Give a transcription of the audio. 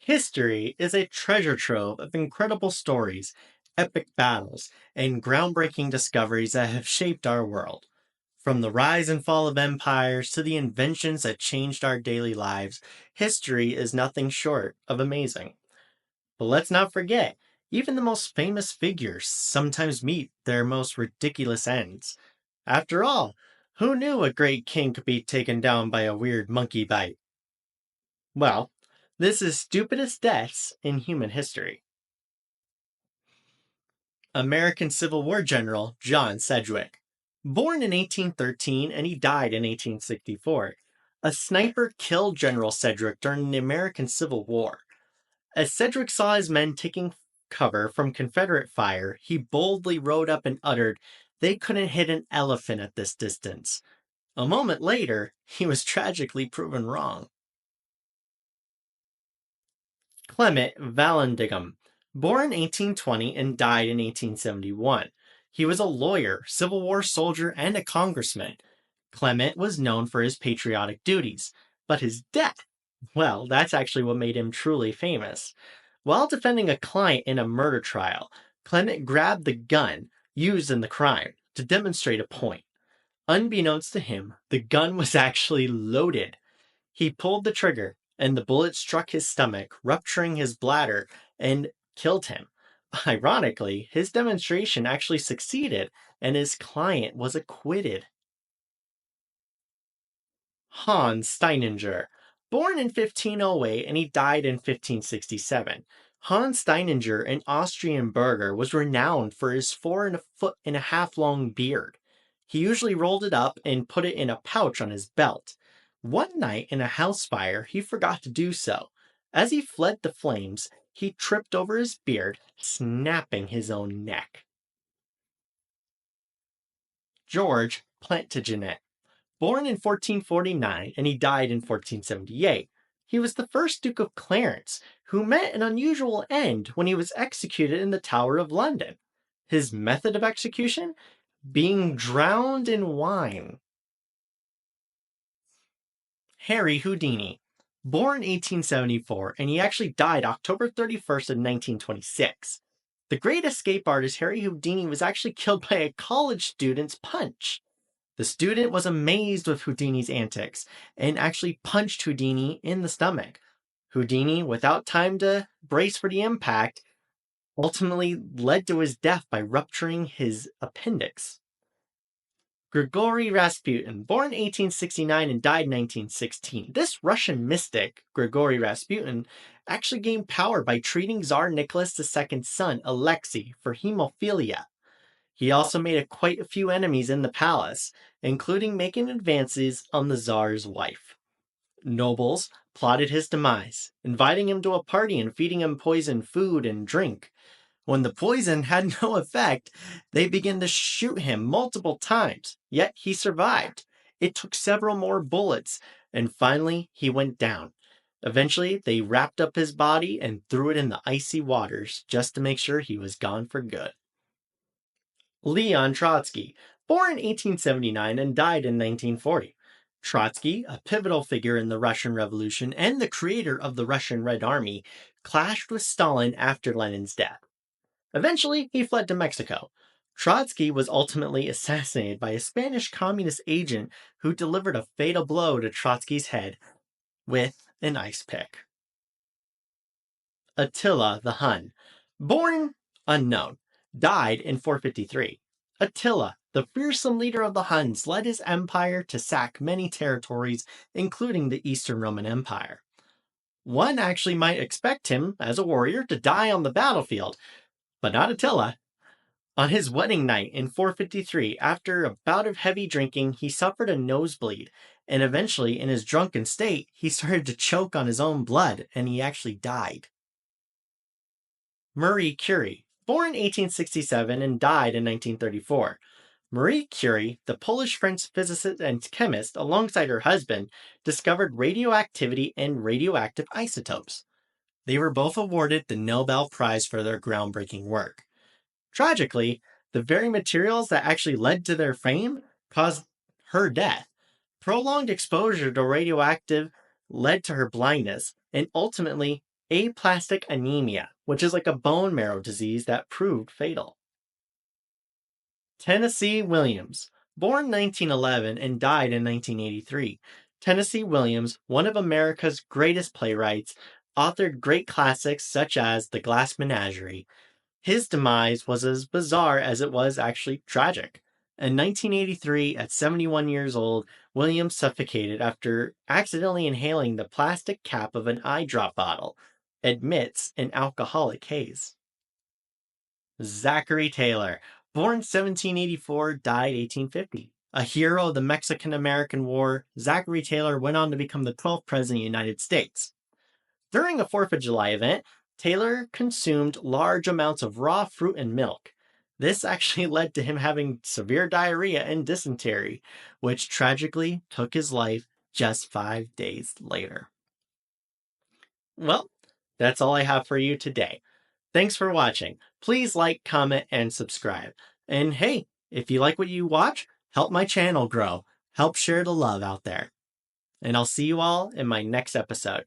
History is a treasure trove of incredible stories, epic battles, and groundbreaking discoveries that have shaped our world. From the rise and fall of empires to the inventions that changed our daily lives, history is nothing short of amazing. But let's not forget, even the most famous figures sometimes meet their most ridiculous ends. After all, who knew a great king could be taken down by a weird monkey bite? Well, this is stupidest deaths in human history. American Civil War General John Sedgwick. Born in 1813 and he died in 1864. A sniper killed General Sedgwick during the American Civil War. As Sedgwick saw his men taking cover from Confederate fire, he boldly rode up and uttered, "They couldn't hit an elephant at this distance." A moment later, he was tragically proven wrong. Clement Vallandigham, born 1820 and died in 1871. He was a lawyer, Civil War soldier, and a congressman. Clement was known for his patriotic duties, but his death, well, that's actually what made him truly famous. While defending a client in a murder trial, Clement grabbed the gun used in the crime to demonstrate a point. Unbeknownst to him, the gun was actually loaded. He pulled the trigger, and the bullet struck his stomach, rupturing his bladder, and killed him. Ironically, his demonstration actually succeeded, and his client was acquitted. Hans Steininger. Born in 1508 and he died in 1567. Hans Steininger, an Austrian burgher, was renowned for his 4.5 foot long beard. He usually rolled it up and put it in a pouch on his belt. One night in a house fire, he forgot to do so. As he fled the flames, he tripped over his beard, snapping his own neck. George Plantagenet. Born in 1449 and he died in 1478. He was the first Duke of Clarence, who met an unusual end when he was executed in the Tower of London. His method of execution? Being drowned in wine. Harry Houdini. Born 1874 and he actually died October 31st of 1926. The great escape artist Harry Houdini was actually killed by a college student's punch. The student was amazed with Houdini's antics and actually punched Houdini in the stomach. Houdini, without time to brace for the impact, ultimately led to his death by rupturing his appendix. Grigory Rasputin, born 1869 and died 1916. This Russian mystic, Grigory Rasputin, actually gained power by treating Tsar Nicholas II's son, Alexei, for hemophilia. He also made quite a few enemies in the palace, including making advances on the Tsar's wife. Nobles plotted his demise, inviting him to a party and feeding him poisoned food and drink. When the poison had no effect, they began to shoot him multiple times, yet he survived. It took several more bullets, and finally he went down. Eventually, they wrapped up his body and threw it in the icy waters just to make sure he was gone for good. Leon Trotsky, born in 1879 and died in 1940. Trotsky, a pivotal figure in the Russian Revolution and the creator of the Russian Red Army, clashed with Stalin after Lenin's death. Eventually, he fled to Mexico. Trotsky was ultimately assassinated by a Spanish communist agent who delivered a fatal blow to Trotsky's head with an ice pick. Attila the Hun, born unknown, died in 453. Attila, the fearsome leader of the Huns, led his empire to sack many territories, including the Eastern Roman Empire. One actually might expect him, as a warrior, to die on the battlefield, but not Attila. On his wedding night in 453, after a bout of heavy drinking, he suffered a nosebleed, and eventually, in his drunken state, he started to choke on his own blood, and he actually died. Marie Curie, born 1867 and died in 1934. Marie Curie, the Polish-French physicist and chemist, alongside her husband, discovered radioactivity and radioactive isotopes. They were both awarded the Nobel Prize for their groundbreaking work. Tragically, the very materials that actually led to their fame caused her death. Prolonged exposure to radioactive led to her blindness, and ultimately, aplastic anemia, which is like a bone marrow disease that proved fatal. Tennessee Williams, born 1911 and died in 1983. Tennessee Williams, one of America's greatest playwrights, authored great classics such as The Glass Menagerie. His demise was as bizarre as it was actually tragic. In 1983, at 71 years old, Williams suffocated after accidentally inhaling the plastic cap of an eye drop bottle, amidst an alcoholic haze. Zachary Taylor, born 1784, died 1850. A hero of the Mexican-American War, Zachary Taylor went on to become the 12th President of the United States. During a 4th of July event, Taylor consumed large amounts of raw fruit and milk. This actually led to him having severe diarrhea and dysentery, which tragically took his life just 5 days later. Well, that's all I have for you today. Thanks for watching. Please like, comment, and subscribe. And hey, if you like what you watch, help my channel grow. Help share the love out there. And I'll see you all in my next episode.